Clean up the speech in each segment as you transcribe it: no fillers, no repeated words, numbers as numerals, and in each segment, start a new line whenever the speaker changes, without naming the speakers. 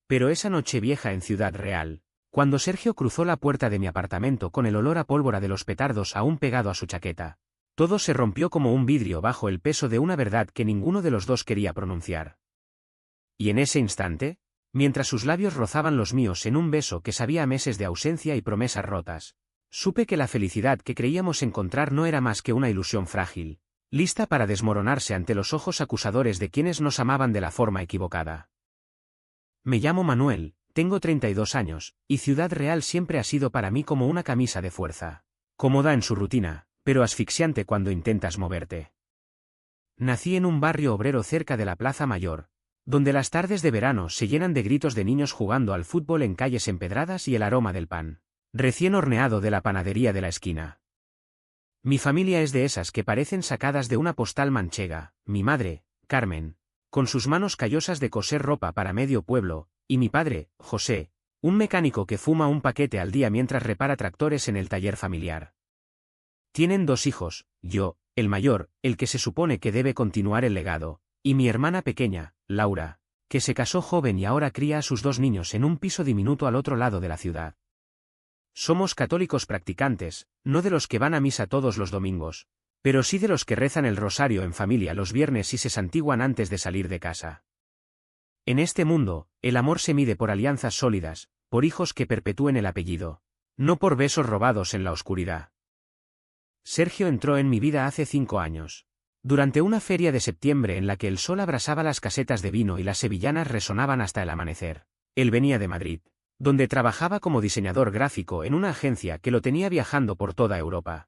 Pero esa noche vieja en Ciudad Real, cuando Sergio cruzó la puerta de mi apartamento con el olor a pólvora de los petardos aún pegado a su chaqueta, todo se rompió como un vidrio bajo el peso de una verdad que ninguno de los dos quería pronunciar. Y en ese instante, mientras sus labios rozaban los míos en un beso que sabía a meses de ausencia y promesas rotas, supe que la felicidad que creíamos encontrar no era más que una ilusión frágil, lista para desmoronarse ante los ojos acusadores de quienes nos amaban de la forma equivocada. Me llamo Manuel, tengo 32 años, y Ciudad Real siempre ha sido para mí como una camisa de fuerza, cómoda en su rutina, pero asfixiante cuando intentas moverte. Nací en un barrio obrero cerca de la Plaza Mayor, donde las tardes de verano se llenan de gritos de niños jugando al fútbol en calles empedradas y el aroma del pan recién horneado de la panadería de la esquina. Mi familia es de esas que parecen sacadas de una postal manchega, mi madre, Carmen, con sus manos callosas de coser ropa para medio pueblo, y mi padre, José, un mecánico que fuma un paquete al día mientras repara tractores en el taller familiar. Tienen 2 hijos, yo, el mayor, el que se supone que debe continuar el legado, y mi hermana pequeña, Laura, que se casó joven y ahora cría a sus 2 niños en un piso diminuto al otro lado de la ciudad. Somos católicos practicantes, no de los que van a misa todos los domingos, pero sí de los que rezan el rosario en familia los viernes y se santiguan antes de salir de casa. En este mundo, el amor se mide por alianzas sólidas, por hijos que perpetúen el apellido, no por besos robados en la oscuridad. Sergio entró en mi vida hace 5 años. Durante una feria de septiembre en la que el sol abrasaba las casetas de vino y las sevillanas resonaban hasta el amanecer. Él venía de Madrid, donde trabajaba como diseñador gráfico en una agencia que lo tenía viajando por toda Europa.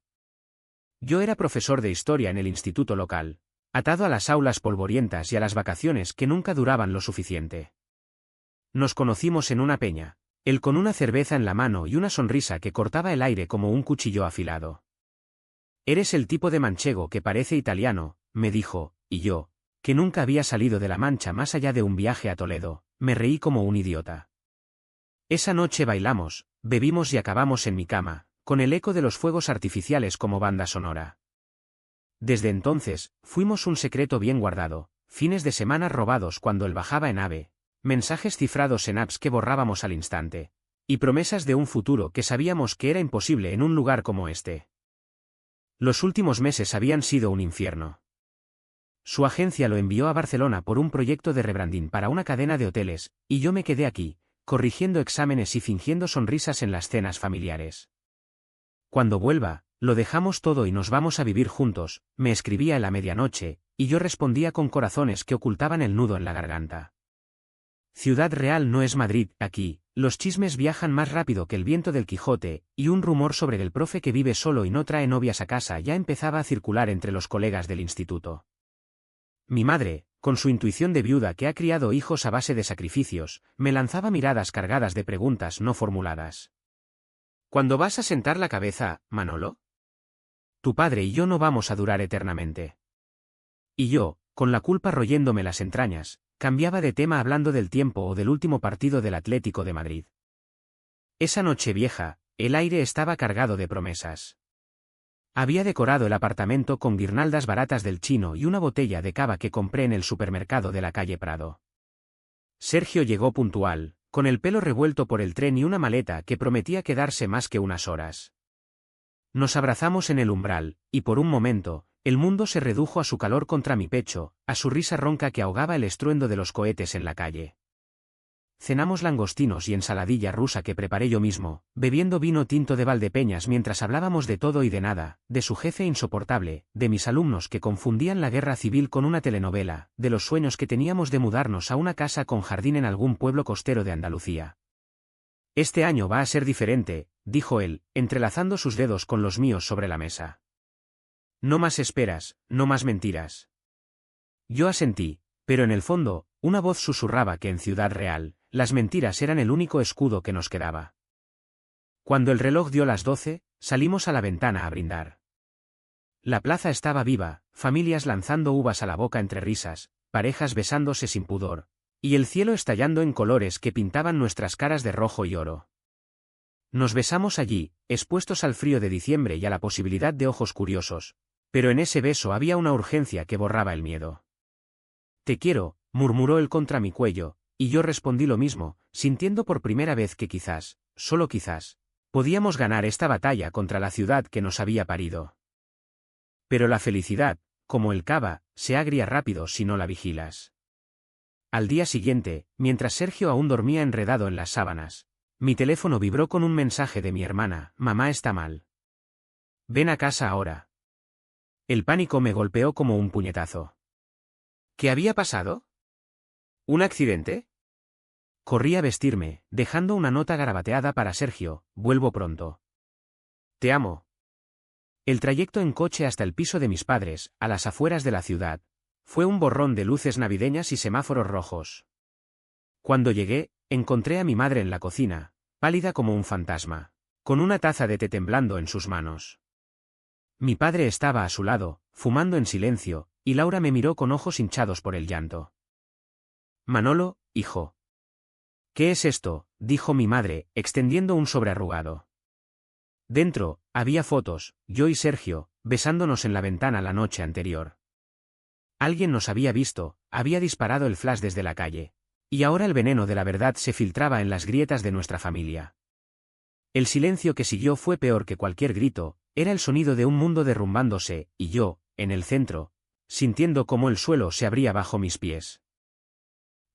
Yo era profesor de historia en el instituto local, atado a las aulas polvorientas y a las vacaciones que nunca duraban lo suficiente. Nos conocimos en una peña, él con una cerveza en la mano y una sonrisa que cortaba el aire como un cuchillo afilado. Eres el tipo de manchego que parece italiano, me dijo, y yo, que nunca había salido de La Mancha más allá de un viaje a Toledo, me reí como un idiota. Esa noche bailamos, bebimos y acabamos en mi cama, con el eco de los fuegos artificiales como banda sonora. Desde entonces, fuimos un secreto bien guardado, fines de semana robados cuando él bajaba en AVE, mensajes cifrados en apps que borrábamos al instante, y promesas de un futuro que sabíamos que era imposible en un lugar como este. Los últimos meses habían sido un infierno. Su agencia lo envió a Barcelona por un proyecto de rebranding para una cadena de hoteles, y yo me quedé aquí, corrigiendo exámenes y fingiendo sonrisas en las cenas familiares. Cuando vuelva, lo dejamos todo y nos vamos a vivir juntos, me escribía él a medianoche, y yo respondía con corazones que ocultaban el nudo en la garganta. Ciudad Real no es Madrid, aquí, los chismes viajan más rápido que el viento del Quijote, y un rumor sobre el profe que vive solo y no trae novias a casa ya empezaba a circular entre los colegas del instituto. Mi madre, con su intuición de viuda que ha criado hijos a base de sacrificios, me lanzaba miradas cargadas de preguntas no formuladas. ¿Cuándo vas a sentar la cabeza, Manolo? Tu padre y yo no vamos a durar eternamente. Y yo, con la culpa royéndome las entrañas, cambiaba de tema hablando del tiempo o del último partido del Atlético de Madrid. Esa noche vieja, el aire estaba cargado de promesas. Había decorado el apartamento con guirnaldas baratas del chino y una botella de cava que compré en el supermercado de la calle Prado. Sergio llegó puntual, con el pelo revuelto por el tren y una maleta que prometía quedarse más que unas horas. Nos abrazamos en el umbral, y por un momento, el mundo se redujo a su calor contra mi pecho, a su risa ronca que ahogaba el estruendo de los cohetes en la calle. Cenamos langostinos y ensaladilla rusa que preparé yo mismo, bebiendo vino tinto de Valdepeñas mientras hablábamos de todo y de nada, de su jefe insoportable, de mis alumnos que confundían la guerra civil con una telenovela, de los sueños que teníamos de mudarnos a una casa con jardín en algún pueblo costero de Andalucía. Este año va a ser diferente, dijo él, entrelazando sus dedos con los míos sobre la mesa. No más esperas, no más mentiras. Yo asentí, pero en el fondo, una voz susurraba que en Ciudad Real, las mentiras eran el único escudo que nos quedaba. Cuando el reloj dio las 12, salimos a la ventana a brindar. La plaza estaba viva, familias lanzando uvas a la boca entre risas, parejas besándose sin pudor, y el cielo estallando en colores que pintaban nuestras caras de rojo y oro. Nos besamos allí, expuestos al frío de diciembre y a la posibilidad de ojos curiosos, pero en ese beso había una urgencia que borraba el miedo. Te quiero, murmuró él contra mi cuello, Y yo respondí lo mismo, sintiendo por primera vez que quizás, solo quizás, podíamos ganar esta batalla contra la ciudad que nos había parido. Pero la felicidad, como el cava, se agria rápido si no la vigilas. Al día siguiente, mientras Sergio aún dormía enredado en las sábanas, mi teléfono vibró con un mensaje de mi hermana: «Mamá está mal. Ven a casa ahora». El pánico me golpeó como un puñetazo. ¿Qué había pasado? ¿Un accidente? Corrí a vestirme, dejando una nota garabateada para Sergio: «Vuelvo pronto. Te amo». El trayecto en coche hasta el piso de mis padres, a las afueras de la ciudad, fue un borrón de luces navideñas y semáforos rojos. Cuando llegué, encontré a mi madre en la cocina, pálida como un fantasma, con una taza de té temblando en sus manos. Mi padre estaba a su lado, fumando en silencio, y Laura me miró con ojos hinchados por el llanto. «Manolo, hijo». «¿Qué es esto?», dijo mi madre, extendiendo un sobre arrugado. Dentro, había fotos, yo y Sergio, besándonos en la ventana la noche anterior. Alguien nos había visto, había disparado el flash desde la calle. Y ahora el veneno de la verdad se filtraba en las grietas de nuestra familia. El silencio que siguió fue peor que cualquier grito, era el sonido de un mundo derrumbándose, y yo, en el centro, sintiendo cómo el suelo se abría bajo mis pies.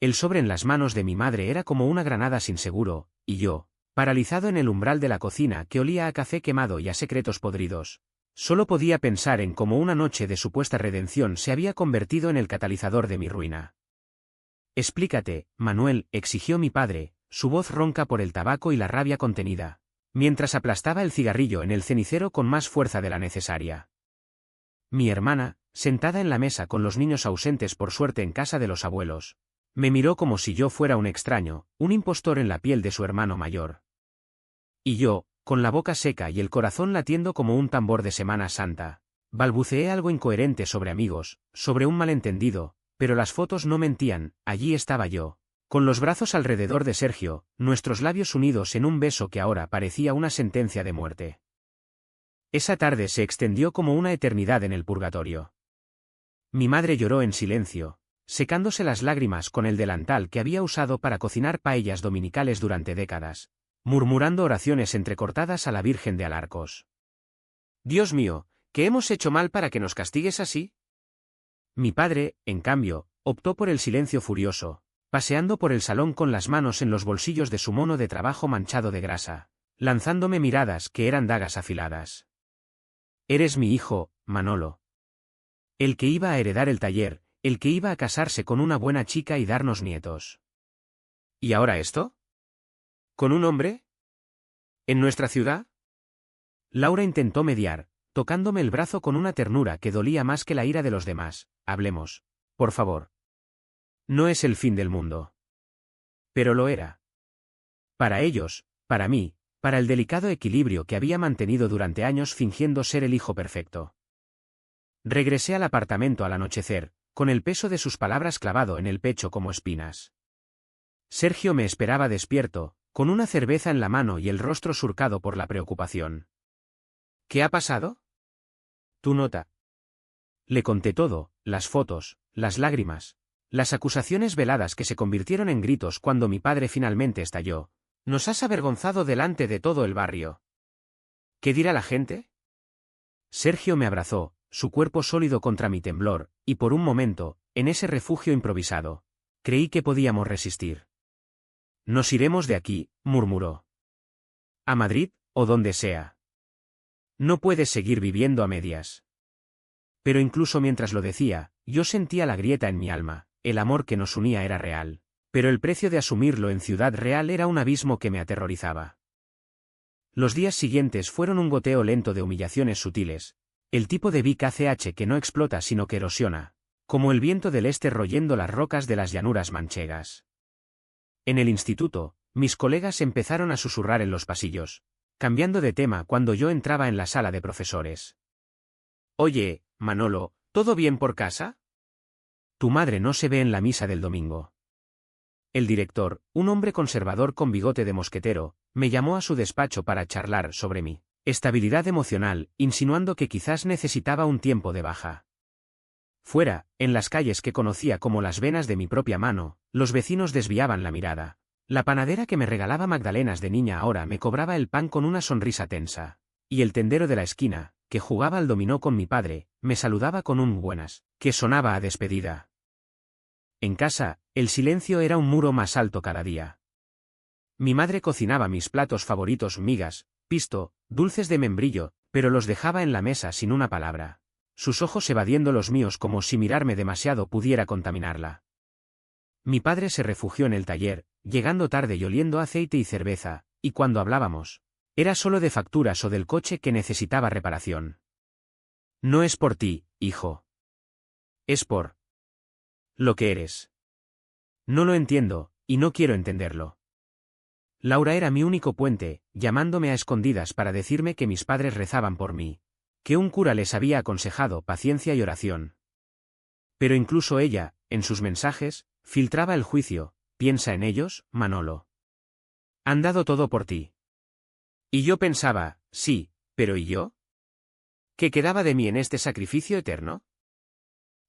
El sobre en las manos de mi madre era como una granada sin seguro, y yo, paralizado en el umbral de la cocina que olía a café quemado y a secretos podridos, solo podía pensar en cómo una noche de supuesta redención se había convertido en el catalizador de mi ruina. «Explícate, Manuel», exigió mi padre, su voz ronca por el tabaco y la rabia contenida, mientras aplastaba el cigarrillo en el cenicero con más fuerza de la necesaria. Mi hermana, sentada en la mesa con los niños ausentes por suerte en casa de los abuelos, me miró como si yo fuera un extraño, un impostor en la piel de su hermano mayor. Y yo, con la boca seca y el corazón latiendo como un tambor de Semana Santa, balbuceé algo incoherente sobre amigos, sobre un malentendido, pero las fotos no mentían. Allí estaba yo, con los brazos alrededor de Sergio, nuestros labios unidos en un beso que ahora parecía una sentencia de muerte. Esa tarde se extendió como una eternidad en el purgatorio. Mi madre lloró en silencio, secándose las lágrimas con el delantal que había usado para cocinar paellas dominicales durante décadas, murmurando oraciones entrecortadas a la Virgen de Alarcos. «Dios mío, ¿qué hemos hecho mal para que nos castigues así?». Mi padre, en cambio, optó por el silencio furioso, paseando por el salón con las manos en los bolsillos de su mono de trabajo manchado de grasa, lanzándome miradas que eran dagas afiladas. «Eres mi hijo, Manolo. El que iba a heredar el taller, el que iba a casarse con una buena chica y darnos nietos. ¿Y ahora esto? ¿Con un hombre? ¿En nuestra ciudad?». Laura intentó mediar, tocándome el brazo con una ternura que dolía más que la ira de los demás. «Hablemos, por favor. No es el fin del mundo». Pero lo era. Para ellos, para mí, para el delicado equilibrio que había mantenido durante años fingiendo ser el hijo perfecto. Regresé al apartamento al anochecer, con el peso de sus palabras clavado en el pecho como espinas. Sergio me esperaba despierto, con una cerveza en la mano y el rostro surcado por la preocupación. «¿Qué ha pasado?». «Tu nota». Le conté todo, las fotos, las lágrimas, las acusaciones veladas que se convirtieron en gritos cuando mi padre finalmente estalló. «Nos has avergonzado delante de todo el barrio. ¿Qué dirá la gente?». Sergio me abrazó, su cuerpo sólido contra mi temblor, y por un momento, en ese refugio improvisado, creí que podíamos resistir. «Nos iremos de aquí», murmuró. «A Madrid, o donde sea. No puedes seguir viviendo a medias». Pero incluso mientras lo decía, yo sentía la grieta en mi alma. El amor que nos unía era real, pero el precio de asumirlo en Ciudad Real era un abismo que me aterrorizaba. Los días siguientes fueron un goteo lento de humillaciones sutiles, el tipo de Vic ACH que no explota sino que erosiona, como el viento del este royendo las rocas de las llanuras manchegas. En el instituto, mis colegas empezaron a susurrar en los pasillos, cambiando de tema cuando yo entraba en la sala de profesores. «Oye, Manolo, ¿todo bien por casa? Tu madre no se ve en la misa del domingo». El director, un hombre conservador con bigote de mosquetero, me llamó a su despacho para charlar sobre mi estabilidad emocional, insinuando que quizás necesitaba un tiempo de baja. Fuera, en las calles que conocía como las venas de mi propia mano, Los vecinos desviaban la mirada. La panadera que me regalaba magdalenas de niña ahora me cobraba el pan con una sonrisa tensa. Y el tendero de la esquina, que jugaba al dominó con mi padre, me saludaba con un buenas, que sonaba a despedida. En casa, el silencio era un muro más alto cada día. Mi madre cocinaba mis platos favoritos: migas, pisto, dulces de membrillo, pero los dejaba en la mesa sin una palabra, sus ojos evadiendo los míos como si mirarme demasiado pudiera contaminarla. Mi padre se refugió en el taller, llegando tarde y oliendo a aceite y cerveza, y cuando hablábamos, era solo de facturas o del coche que necesitaba reparación. No es por ti, hijo. Es por lo que eres. No lo entiendo, y no quiero entenderlo. Laura era mi único puente, llamándome a escondidas para decirme que mis padres rezaban por mí, que un cura les había aconsejado paciencia y oración. Pero incluso ella, en sus mensajes, filtraba el juicio: piensa en ellos, Manolo. Han dado todo por ti. Y yo pensaba, sí, pero ¿y yo? ¿Qué quedaba de mí en este sacrificio eterno?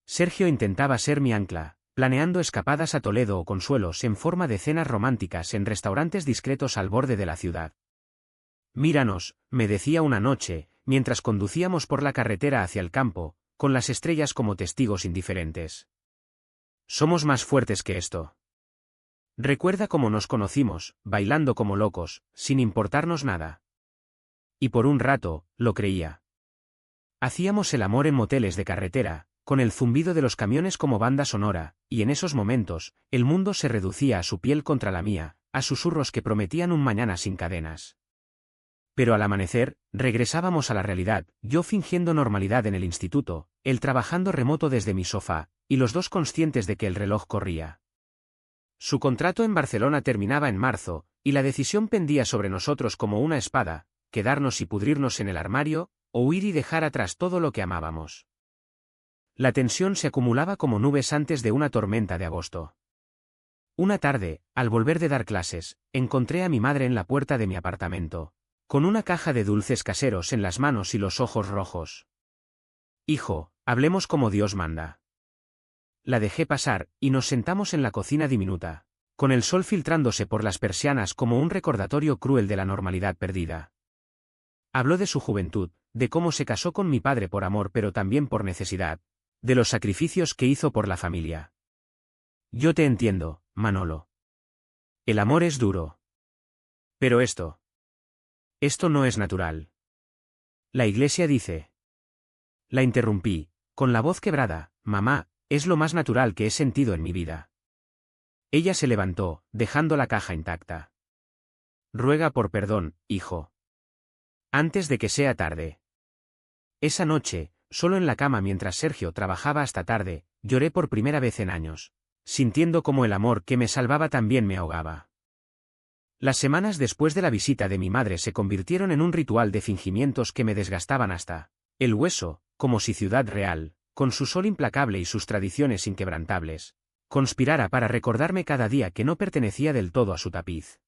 Sergio intentaba ser mi ancla, planeando escapadas a Toledo o Consuelos en forma de cenas románticas en restaurantes discretos al borde de la ciudad. Míranos, me decía una noche, mientras conducíamos por la carretera hacia el campo, con las estrellas como testigos indiferentes. Somos más fuertes que esto. Recuerda cómo nos conocimos, bailando como locos, sin importarnos nada. Y por un rato, lo creía. Hacíamos el amor en moteles de carretera, con el zumbido de los camiones como banda sonora, y en esos momentos, el mundo se reducía a su piel contra la mía, a susurros que prometían un mañana sin cadenas. Pero al amanecer, regresábamos a la realidad, yo fingiendo normalidad en el instituto, él trabajando remoto desde mi sofá, y los dos conscientes de que el reloj corría. Su contrato en Barcelona terminaba en marzo, y la decisión pendía sobre nosotros como una espada: quedarnos y pudrirnos en el armario, o huir y dejar atrás todo lo que amábamos. La tensión se acumulaba como nubes antes de una tormenta de agosto. Una tarde, al volver de dar clases, encontré a mi madre en la puerta de mi apartamento, con una caja de dulces caseros en las manos y los ojos rojos. Hijo, hablemos como Dios manda. La dejé pasar, y nos sentamos en la cocina diminuta, con el sol filtrándose por las persianas como un recordatorio cruel de la normalidad perdida. Habló de su juventud, de cómo se casó con mi padre por amor pero también por necesidad, de los sacrificios que hizo por la familia. Yo te entiendo, Manolo. El amor es duro. Pero esto no es natural. La Iglesia dice. La interrumpí, con la voz quebrada: mamá, es lo más natural que he sentido en mi vida. Ella se levantó, dejando la caja intacta. Ruega por perdón, hijo. Antes de que sea tarde. Esa noche, solo en la cama mientras Sergio trabajaba hasta tarde, lloré por primera vez en años, sintiendo cómo el amor que me salvaba también me ahogaba. Las semanas después de la visita de mi madre se convirtieron en un ritual de fingimientos que me desgastaban hasta el hueso, como si Ciudad Real, con su sol implacable y sus tradiciones inquebrantables, conspirara para recordarme cada día que no pertenecía del todo a su tapiz.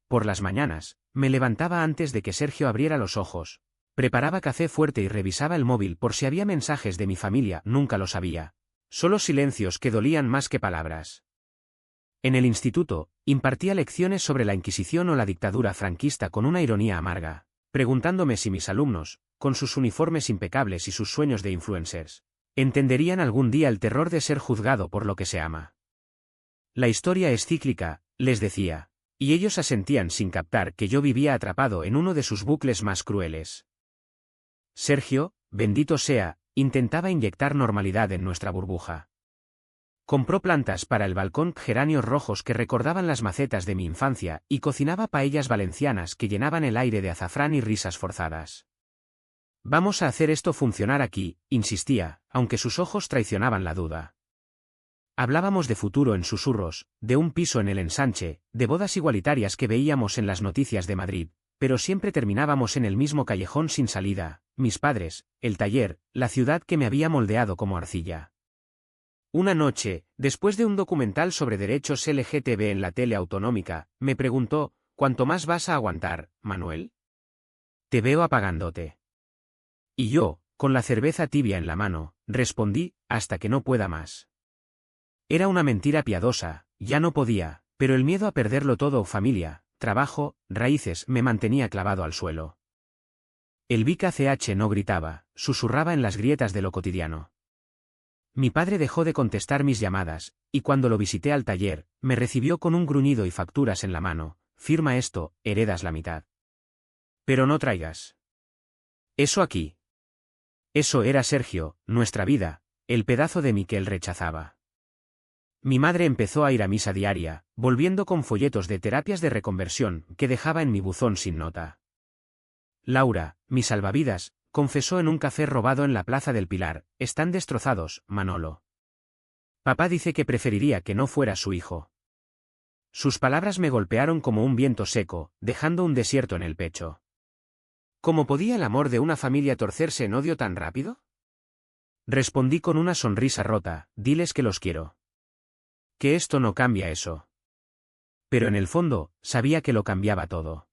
Por las mañanas, me levantaba antes de que Sergio abriera los ojos, preparaba café fuerte y revisaba el móvil por si había mensajes de mi familia. Nunca los había. Solo silencios que dolían más que palabras. En el instituto, impartía lecciones sobre la Inquisición o la dictadura franquista con una ironía amarga, preguntándome si mis alumnos, con sus uniformes impecables y sus sueños de influencers, entenderían algún día el terror de ser juzgado por lo que se ama. La historia es cíclica, les decía, y ellos asentían sin captar que yo vivía atrapado en uno de sus bucles más crueles. Sergio, bendito sea, intentaba inyectar normalidad en nuestra burbuja. Compró plantas para el balcón, geranios rojos que recordaban las macetas de mi infancia, y cocinaba paellas valencianas que llenaban el aire de azafrán y risas forzadas. Vamos a hacer esto funcionar aquí, insistía, aunque sus ojos traicionaban la duda. Hablábamos de futuro en susurros, de un piso en el Ensanche, de bodas igualitarias que veíamos en las noticias de Madrid, pero siempre terminábamos en el mismo callejón sin salida: mis padres, el taller, la ciudad que me había moldeado como arcilla. Una noche, después de un documental sobre derechos LGTB en la tele autonómica, me preguntó: ¿cuánto más vas a aguantar, Manuel? Te veo apagándote. Y yo, con la cerveza tibia en la mano, respondí: hasta que no pueda más. Era una mentira piadosa, ya no podía, pero el miedo a perderlo todo, familia, trabajo, raíces, me mantenía clavado al suelo. El Vic ACH no gritaba, susurraba en las grietas de lo cotidiano. Mi padre dejó de contestar mis llamadas, y cuando lo visité al taller, me recibió con un gruñido y facturas en la mano. Firma esto, heredas la mitad. Pero no traigas eso aquí. Eso era Sergio, nuestra vida, el pedazo de mí que él rechazaba. Mi madre empezó a ir a misa diaria, volviendo con folletos de terapias de reconversión que dejaba en mi buzón sin nota. Laura, mi salvavidas, confesó en un café robado en la Plaza del Pilar, están destrozados, Manolo. Papá dice que preferiría que no fuera su hijo. Sus palabras me golpearon como un viento seco, dejando un desierto en el pecho. ¿Cómo podía el amor de una familia torcerse en odio tan rápido? Respondí con una sonrisa rota, diles que los quiero. Que esto no cambia eso. Pero en el fondo, sabía que lo cambiaba todo.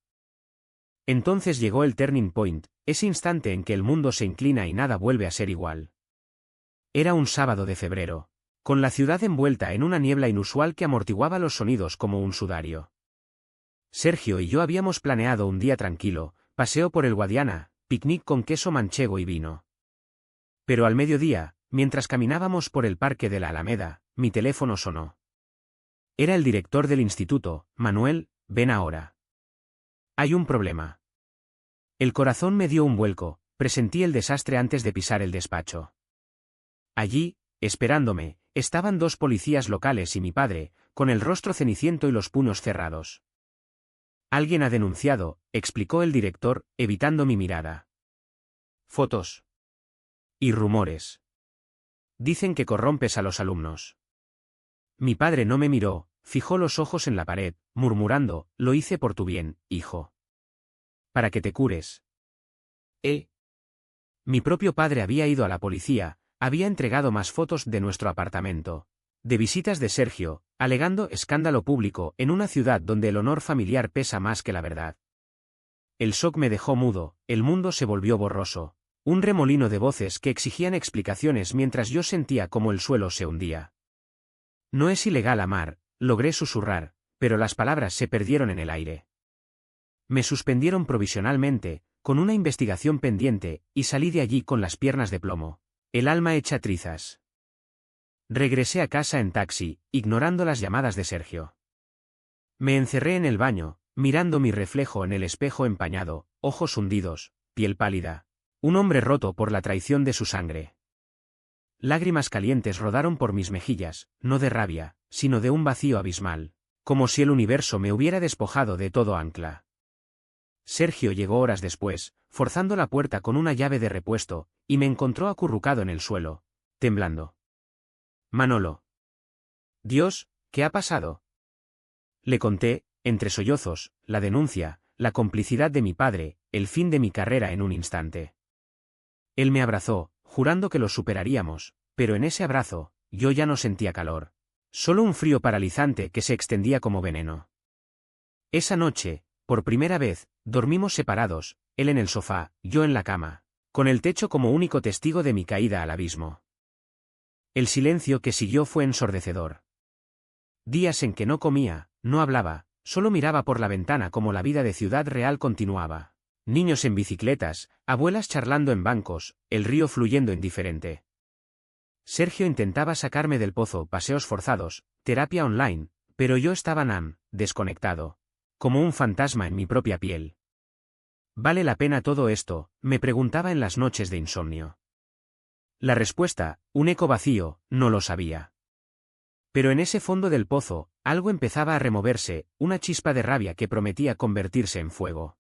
Entonces llegó el turning point, ese instante en que el mundo se inclina y nada vuelve a ser igual. Era un sábado de febrero, con la ciudad envuelta en una niebla inusual que amortiguaba los sonidos como un sudario. Sergio y yo habíamos planeado un día tranquilo, paseo por el Guadiana, picnic con queso manchego y vino. Pero al mediodía, mientras caminábamos por el parque de la Alameda, mi teléfono sonó. Era el director del instituto. Manuel, ven ahora. Hay un problema. El corazón me dio un vuelco, presentí el desastre antes de pisar el despacho. Allí, esperándome, estaban dos policías locales y mi padre, con el rostro ceniciento y los puños cerrados. Alguien ha denunciado, explicó el director, evitando mi mirada. Fotos. Y rumores. Dicen que corrompes a los alumnos. Mi padre no me miró, fijó los ojos en la pared, murmurando, lo hice por tu bien, hijo. Para que te cures. Mi propio padre había ido a la policía, había entregado más fotos de nuestro apartamento, de visitas de Sergio, alegando escándalo público en una ciudad donde el honor familiar pesa más que la verdad. El shock me dejó mudo, el mundo se volvió borroso, un remolino de voces que exigían explicaciones mientras yo sentía como el suelo se hundía. No es ilegal amar, logré susurrar, pero las palabras se perdieron en el aire. Me suspendieron provisionalmente, con una investigación pendiente, y salí de allí con las piernas de plomo, el alma hecha trizas. Regresé a casa en taxi, ignorando las llamadas de Sergio. Me encerré en el baño, mirando mi reflejo en el espejo empañado, ojos hundidos, piel pálida. Un hombre roto por la traición de su sangre. Lágrimas calientes rodaron por mis mejillas, no de rabia, sino de un vacío abismal, como si el universo me hubiera despojado de todo ancla. Sergio llegó horas después, forzando la puerta con una llave de repuesto, y me encontró acurrucado en el suelo, temblando. Manolo. Dios, ¿qué ha pasado? Le conté, entre sollozos, la denuncia, la complicidad de mi padre, el fin de mi carrera en un instante. Él me abrazó, jurando que lo superaríamos, pero en ese abrazo, yo ya no sentía calor. Solo un frío paralizante que se extendía como veneno. Esa noche, por primera vez, dormimos separados, él en el sofá, yo en la cama, con el techo como único testigo de mi caída al abismo. El silencio que siguió fue ensordecedor. Días en que no comía, no hablaba, solo miraba por la ventana como la vida de Ciudad Real continuaba. Niños en bicicletas, abuelas charlando en bancos, el río fluyendo indiferente. Sergio intentaba sacarme del pozo, paseos forzados, terapia online, pero yo estaba desconectado, como un fantasma en mi propia piel. ¿Vale la pena todo esto?, me preguntaba en las noches de insomnio. La respuesta, un eco vacío, no lo sabía. Pero en ese fondo del pozo, algo empezaba a removerse, una chispa de rabia que prometía convertirse en fuego.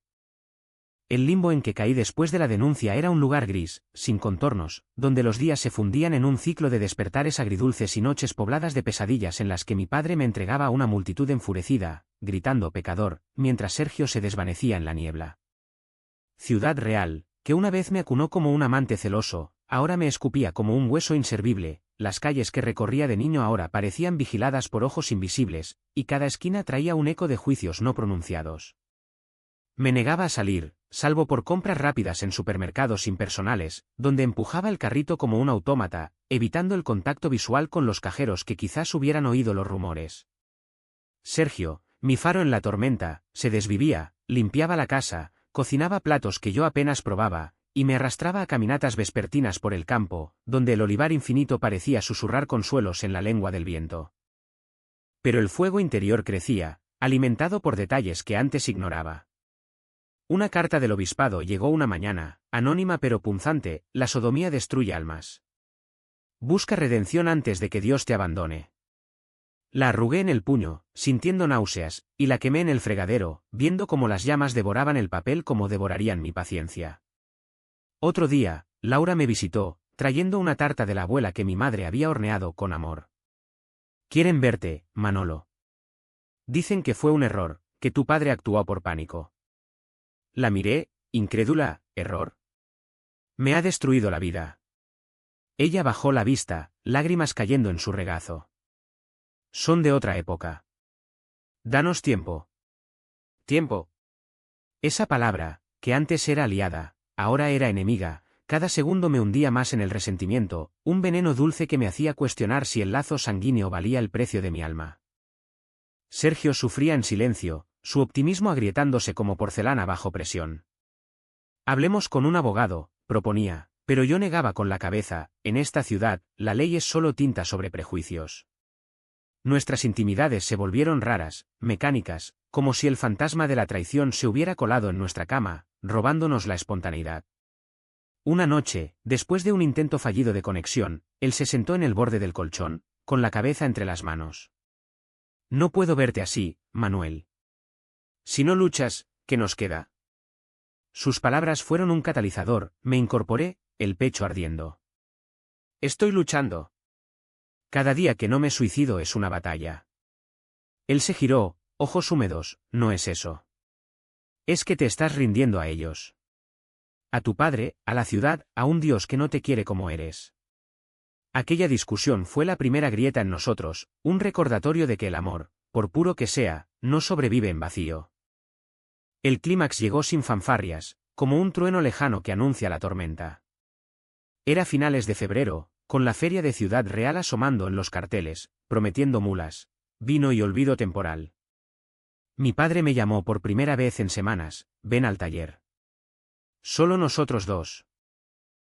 El limbo en que caí después de la denuncia era un lugar gris, sin contornos, donde los días se fundían en un ciclo de despertares agridulces y noches pobladas de pesadillas en las que mi padre me entregaba a una multitud enfurecida, gritando pecador, mientras Sergio se desvanecía en la niebla. Ciudad Real, que una vez me acunó como un amante celoso, ahora me escupía como un hueso inservible, las calles que recorría de niño ahora parecían vigiladas por ojos invisibles, y cada esquina traía un eco de juicios no pronunciados. Me negaba a salir, salvo por compras rápidas en supermercados impersonales, donde empujaba el carrito como un autómata, evitando el contacto visual con los cajeros que quizás hubieran oído los rumores. Sergio, mi faro en la tormenta, se desvivía, limpiaba la casa, cocinaba platos que yo apenas probaba, y me arrastraba a caminatas vespertinas por el campo, donde el olivar infinito parecía susurrar consuelos en la lengua del viento. Pero el fuego interior crecía, alimentado por detalles que antes ignoraba. Una carta del obispado llegó una mañana, anónima pero punzante: la sodomía destruye almas. Busca redención antes de que Dios te abandone. La arrugué en el puño, sintiendo náuseas, y la quemé en el fregadero, viendo cómo las llamas devoraban el papel como devorarían mi paciencia. Otro día, Laura me visitó, trayendo una tarta de la abuela que mi madre había horneado con amor. Quieren verte, Manolo. Dicen que fue un error, que tu padre actuó por pánico. La miré, incrédula. ¿Error? Me ha destruido la vida. Ella bajó la vista, lágrimas cayendo en su regazo. Son de otra época. Danos tiempo. Tiempo. Esa palabra, que antes era aliada, ahora era enemiga, cada segundo me hundía más en el resentimiento, un veneno dulce que me hacía cuestionar si el lazo sanguíneo valía el precio de mi alma. Sergio sufría en silencio, su optimismo agrietándose como porcelana bajo presión. Hablemos con un abogado, proponía, pero yo negaba con la cabeza: en esta ciudad, la ley es solo tinta sobre prejuicios. Nuestras intimidades se volvieron raras, mecánicas, como si el fantasma de la traición se hubiera colado en nuestra cama, robándonos la espontaneidad. Una noche, después de un intento fallido de conexión, él se sentó en el borde del colchón, con la cabeza entre las manos. No puedo verte así, Manuel. Si no luchas, ¿qué nos queda? Sus palabras fueron un catalizador, me incorporé, el pecho ardiendo. Estoy luchando. Cada día que no me suicido es una batalla. Él se giró, ojos húmedos: no es eso. Es que te estás rindiendo a ellos. A tu padre, a la ciudad, a un Dios que no te quiere como eres. Aquella discusión fue la primera grieta en nosotros, un recordatorio de que el amor, por puro que sea, no sobrevive en vacío. El clímax llegó sin fanfarrias, como un trueno lejano que anuncia la tormenta. Era finales de febrero, con la feria de Ciudad Real asomando en los carteles, prometiendo mulas, vino y olvido temporal. Mi padre me llamó por primera vez en semanas: ven al taller. Solo nosotros dos.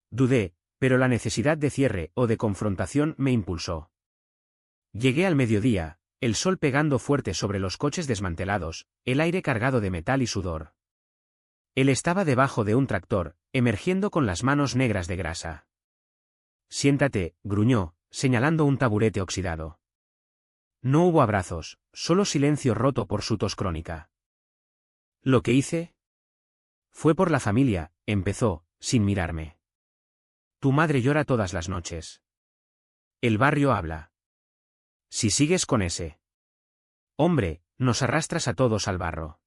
Dudé, pero la necesidad de cierre o de confrontación me impulsó. Llegué al mediodía, el sol pegando fuerte sobre los coches desmantelados, el aire cargado de metal y sudor. Él estaba debajo de un tractor, emergiendo con las manos negras de grasa. Siéntate, gruñó, señalando un taburete oxidado. No hubo abrazos, solo silencio roto por su tos crónica. ¿Lo que hice? Fue por la familia, empezó, sin mirarme. Tu madre llora todas las noches. El barrio habla. Si sigues con ese hombre, nos arrastras a todos al barro.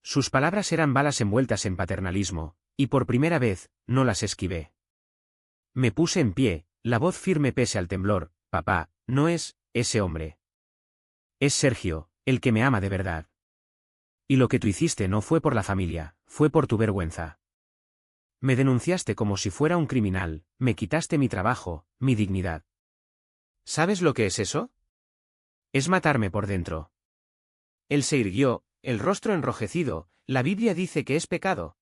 Sus palabras eran balas envueltas en paternalismo, y por primera vez, no las esquivé. Me puse en pie, la voz firme pese al temblor: papá, no es ese hombre. Es Sergio, el que me ama de verdad. Y lo que tú hiciste no fue por la familia, fue por tu vergüenza. Me denunciaste como si fuera un criminal, me quitaste mi trabajo, mi dignidad. ¿Sabes lo que es eso? Es matarme por dentro. Él se irguió, el rostro enrojecido: la Biblia dice que es pecado.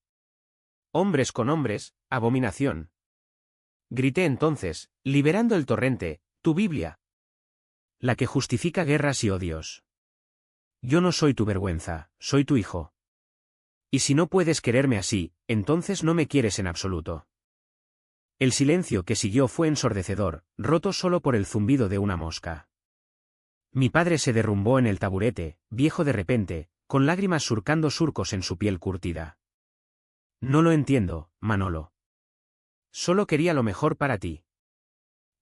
Hombres con hombres, abominación. Grité entonces, liberando el torrente: tu Biblia. La que justifica guerras y odios. Yo no soy tu vergüenza, soy tu hijo. Y si no puedes quererme así, entonces no me quieres en absoluto. El silencio que siguió fue ensordecedor, roto solo por el zumbido de una mosca. Mi padre se derrumbó en el taburete, viejo de repente, con lágrimas surcando surcos en su piel curtida. No lo entiendo, Manolo. Solo quería lo mejor para ti.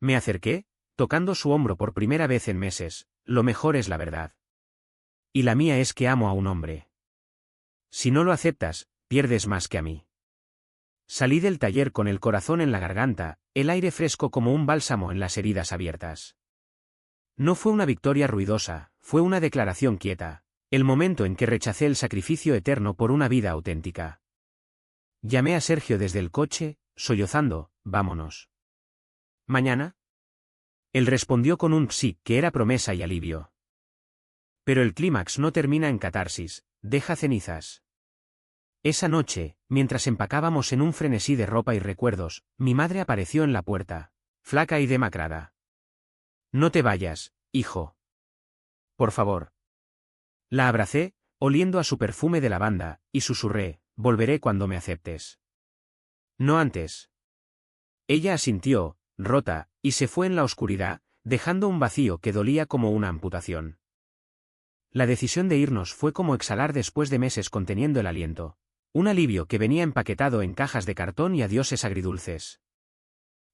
Me acerqué, tocando su hombro por primera vez en meses: lo mejor es la verdad. Y la mía es que amo a un hombre. Si no lo aceptas, pierdes más que a mí. Salí del taller con el corazón en la garganta, el aire fresco como un bálsamo en las heridas abiertas. No fue una victoria ruidosa, fue una declaración quieta, el momento en que rechacé el sacrificio eterno por una vida auténtica. Llamé a Sergio desde el coche, sollozando, vámonos. ¿Mañana? Él respondió con un sí, que era promesa y alivio. Pero el clímax no termina en catarsis, deja cenizas. Esa noche, mientras empacábamos en un frenesí de ropa y recuerdos, mi madre apareció en la puerta, flaca y demacrada. No te vayas, hijo. Por favor. La abracé, oliendo a su perfume de lavanda, y susurré, volveré cuando me aceptes. No antes. Ella asintió, rota, y se fue en la oscuridad, dejando un vacío que dolía como una amputación. La decisión de irnos fue como exhalar después de meses conteniendo el aliento. Un alivio que venía empaquetado en cajas de cartón y adioses agridulces.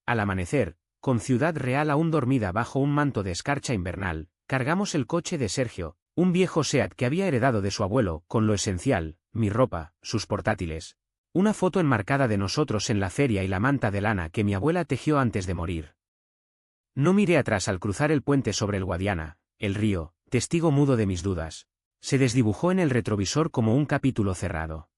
Al amanecer, con Ciudad Real aún dormida bajo un manto de escarcha invernal, cargamos el coche de Sergio, un viejo Seat que había heredado de su abuelo, con lo esencial, mi ropa, sus portátiles. Una foto enmarcada de nosotros en la feria y la manta de lana que mi abuela tejió antes de morir. No miré atrás al cruzar el puente sobre el Guadiana, el río, testigo mudo de mis dudas. Se desdibujó en el retrovisor como un capítulo cerrado.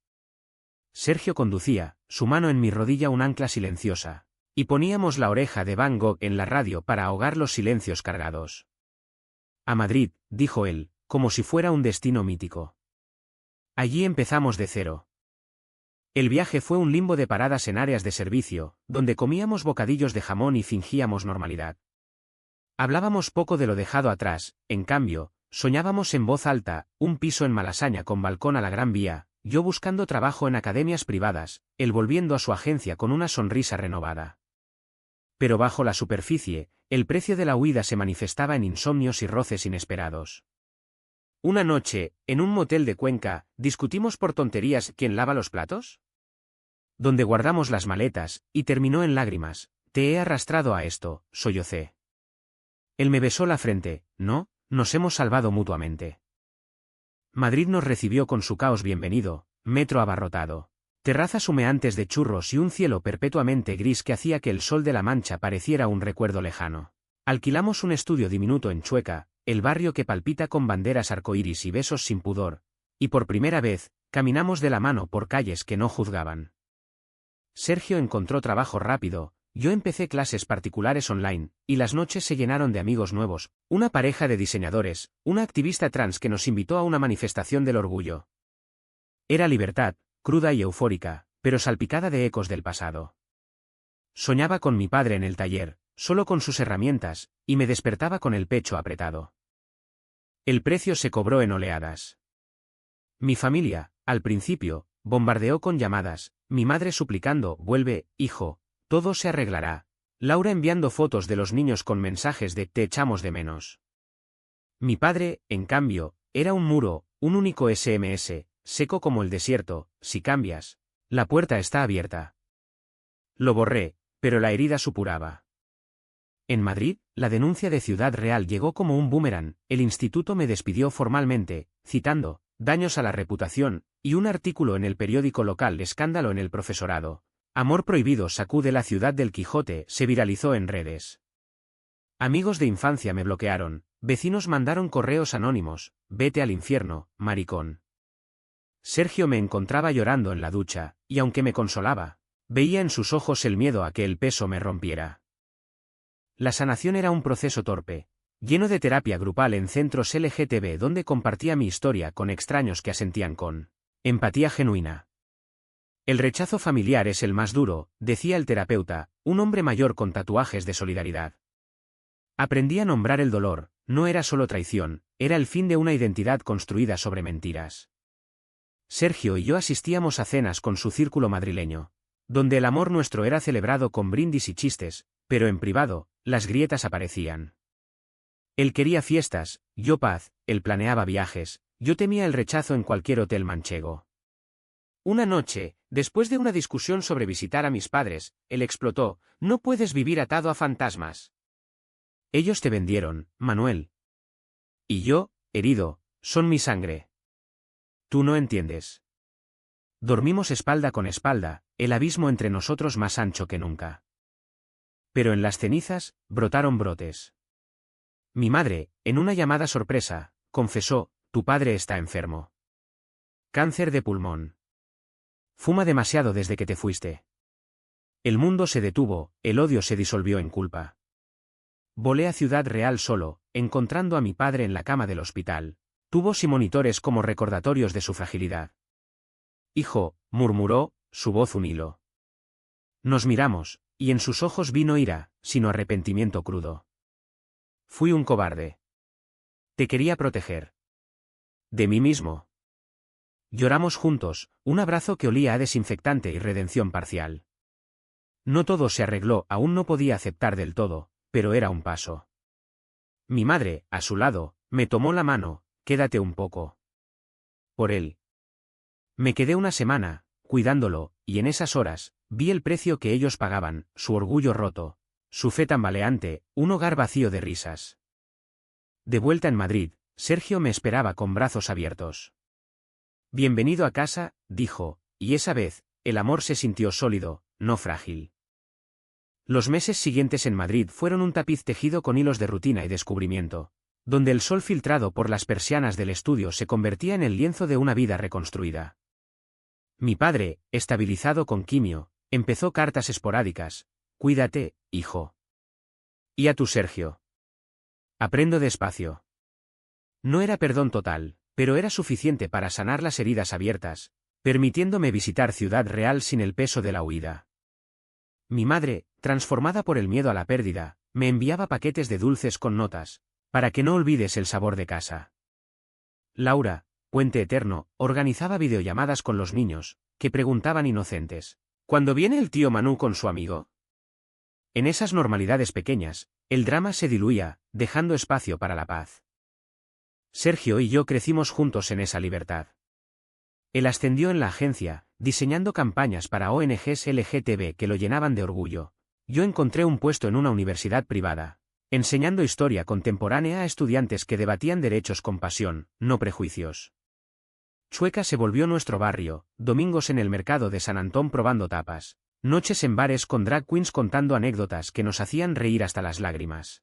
Sergio conducía, su mano en mi rodilla un ancla silenciosa, y poníamos la oreja de Van Gogh en la radio para ahogar los silencios cargados. A Madrid, dijo él, como si fuera un destino mítico. Allí empezamos de cero. El viaje fue un limbo de paradas en áreas de servicio, donde comíamos bocadillos de jamón y fingíamos normalidad. Hablábamos poco de lo dejado atrás, en cambio, soñábamos en voz alta, un piso en Malasaña con balcón a la Gran Vía, yo buscando trabajo en academias privadas, él volviendo a su agencia con una sonrisa renovada. Pero bajo la superficie, el precio de la huida se manifestaba en insomnios y roces inesperados. Una noche, en un motel de Cuenca, discutimos por tonterías quién lava los platos. Donde guardamos las maletas, y terminó en lágrimas. Te he arrastrado a esto, sollocé. Él me besó la frente, no, nos hemos salvado mutuamente. Madrid nos recibió con su caos bienvenido, metro abarrotado, terrazas humeantes de churros y un cielo perpetuamente gris que hacía que el sol de la Mancha pareciera un recuerdo lejano. Alquilamos un estudio diminuto en Chueca, el barrio que palpita con banderas arcoíris y besos sin pudor, y por primera vez, caminamos de la mano por calles que no juzgaban. Sergio encontró trabajo rápido, yo empecé clases particulares online, y las noches se llenaron de amigos nuevos, una pareja de diseñadores, una activista trans que nos invitó a una manifestación del orgullo. Era libertad, cruda y eufórica, pero salpicada de ecos del pasado. Soñaba con mi padre en el taller, solo con sus herramientas, y me despertaba con el pecho apretado. El precio se cobró en oleadas. Mi familia, al principio, bombardeó con llamadas, mi madre suplicando, vuelve, hijo, todo se arreglará. Laura enviando fotos de los niños con mensajes de te echamos de menos. Mi padre, en cambio, era un muro, un único SMS, seco como el desierto, si cambias, la puerta está abierta. Lo borré, pero la herida supuraba. En Madrid, la denuncia de Ciudad Real llegó como un boomerang, el instituto me despidió formalmente, citando, daños a la reputación, y un artículo en el periódico local escándalo en el profesorado. Amor prohibido sacude la ciudad del Quijote se viralizó en redes. Amigos de infancia me bloquearon, vecinos mandaron correos anónimos, vete al infierno, maricón. Sergio me encontraba llorando en la ducha, y aunque me consolaba, veía en sus ojos el miedo a que el peso me rompiera. La sanación era un proceso torpe, lleno de terapia grupal en centros LGTB donde compartía mi historia con extraños que asentían con empatía genuina. El rechazo familiar es el más duro, decía el terapeuta, un hombre mayor con tatuajes de solidaridad. Aprendí a nombrar el dolor, no era solo traición, era el fin de una identidad construida sobre mentiras. Sergio y yo asistíamos a cenas con su círculo madrileño, donde el amor nuestro era celebrado con brindis y chistes, pero en privado, las grietas aparecían. Él quería fiestas, yo paz, él planeaba viajes, yo temía el rechazo en cualquier hotel manchego. Una noche, después de una discusión sobre visitar a mis padres, él explotó, no puedes vivir atado a fantasmas. Ellos te vendieron, Manuel. Y yo, herido, son mi sangre. Tú no entiendes. Dormimos espalda con espalda, el abismo entre nosotros más ancho que nunca. Pero en las cenizas, brotaron brotes. Mi madre, en una llamada sorpresa, confesó, tu padre está enfermo. Cáncer de pulmón. Fuma demasiado desde que te fuiste. El mundo se detuvo, el odio se disolvió en culpa. Volé a Ciudad Real solo, encontrando a mi padre en la cama del hospital. Tubos y monitores como recordatorios de su fragilidad. Hijo, murmuró, su voz un hilo. Nos miramos, y en sus ojos vino ira, sino arrepentimiento crudo. Fui un cobarde. Te quería proteger. De mí mismo. Lloramos juntos, un abrazo que olía a desinfectante y redención parcial. No todo se arregló, aún no podía aceptar del todo, pero era un paso. Mi madre, a su lado, me tomó la mano, quédate un poco. Por él. Me quedé una semana, cuidándolo, y en esas horas, vi el precio que ellos pagaban, su orgullo roto, su fe tambaleante, un hogar vacío de risas. De vuelta en Madrid, Sergio me esperaba con brazos abiertos. Bienvenido a casa, dijo, y esa vez, el amor se sintió sólido, no frágil. Los meses siguientes en Madrid fueron un tapiz tejido con hilos de rutina y descubrimiento, donde el sol filtrado por las persianas del estudio se convertía en el lienzo de una vida reconstruida. Mi padre, estabilizado con quimio, empezó cartas esporádicas. Cuídate, hijo. Y a tu Sergio. Aprendo despacio. No era perdón total, pero era suficiente para sanar las heridas abiertas, permitiéndome visitar Ciudad Real sin el peso de la huida. Mi madre, transformada por el miedo a la pérdida, me enviaba paquetes de dulces con notas, para que no olvides el sabor de casa. Laura, puente eterno, organizaba videollamadas con los niños, que preguntaban inocentes: ¿cuándo viene el tío Manu con su amigo? En esas normalidades pequeñas, el drama se diluía, dejando espacio para la paz. Sergio y yo crecimos juntos en esa libertad. Él ascendió en la agencia, diseñando campañas para ONGs LGTB que lo llenaban de orgullo. Yo encontré un puesto en una universidad privada, enseñando historia contemporánea a estudiantes que debatían derechos con pasión, no prejuicios. Chueca se volvió nuestro barrio, domingos en el mercado de San Antón probando tapas, noches en bares con drag queens contando anécdotas que nos hacían reír hasta las lágrimas.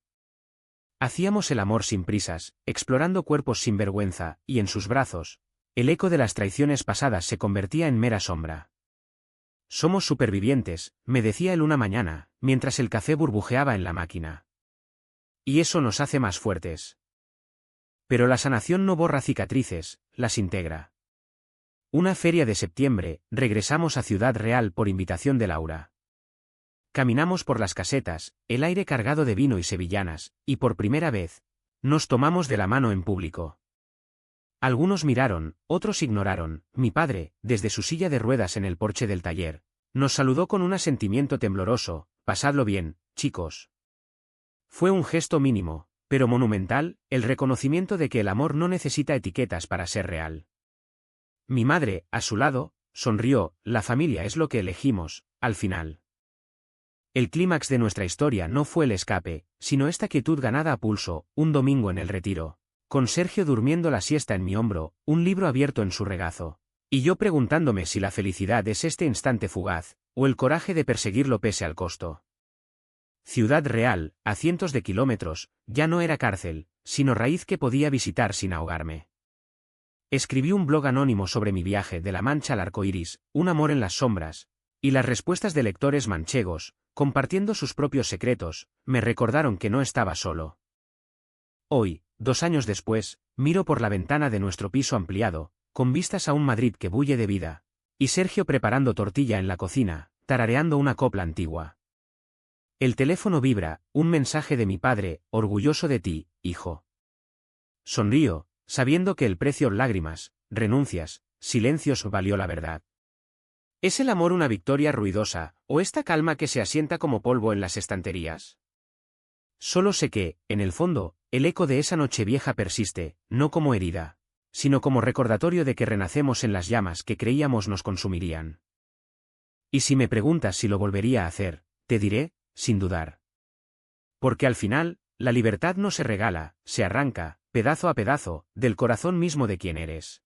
Hacíamos el amor sin prisas, explorando cuerpos sin vergüenza, y en sus brazos, el eco de las traiciones pasadas se convertía en mera sombra. Somos supervivientes, me decía él una mañana, mientras el café burbujeaba en la máquina. Y eso nos hace más fuertes. Pero la sanación no borra cicatrices, las integra. Una feria de septiembre, regresamos a Ciudad Real por invitación de Laura. Caminamos por las casetas, el aire cargado de vino y sevillanas, y por primera vez, nos tomamos de la mano en público. Algunos miraron, otros ignoraron. Mi padre, desde su silla de ruedas en el porche del taller, nos saludó con un asentimiento tembloroso: pasadlo bien, chicos. Fue un gesto mínimo, pero monumental, el reconocimiento de que el amor no necesita etiquetas para ser real. Mi madre, a su lado, sonrió: la familia es lo que elegimos, al final. El clímax de nuestra historia no fue el escape, sino esta quietud ganada a pulso, un domingo en el Retiro, con Sergio durmiendo la siesta en mi hombro, un libro abierto en su regazo, y yo preguntándome si la felicidad es este instante fugaz, o el coraje de perseguirlo pese al costo. Ciudad Real, a cientos de kilómetros, ya no era cárcel, sino raíz que podía visitar sin ahogarme. Escribí un blog anónimo sobre mi viaje de La Mancha al Arco Iris, un amor en las sombras, y las respuestas de lectores manchegos, compartiendo sus propios secretos, me recordaron que no estaba solo. Hoy, 2 años después, miro por la ventana de nuestro piso ampliado, con vistas a un Madrid que bulle de vida, y Sergio preparando tortilla en la cocina, tarareando una copla antigua. El teléfono vibra, un mensaje de mi padre: orgulloso de ti, hijo. Sonrío, sabiendo que el precio lágrimas, renuncias, silencios valió la verdad. ¿Es el amor una victoria ruidosa, o esta calma que se asienta como polvo en las estanterías? Solo sé que, en el fondo, el eco de esa noche vieja persiste, no como herida, sino como recordatorio de que renacemos en las llamas que creíamos nos consumirían. Y si me preguntas si lo volvería a hacer, te diré: sin dudar. Porque al final, la libertad no se regala, se arranca, pedazo a pedazo, del corazón mismo de quien eres.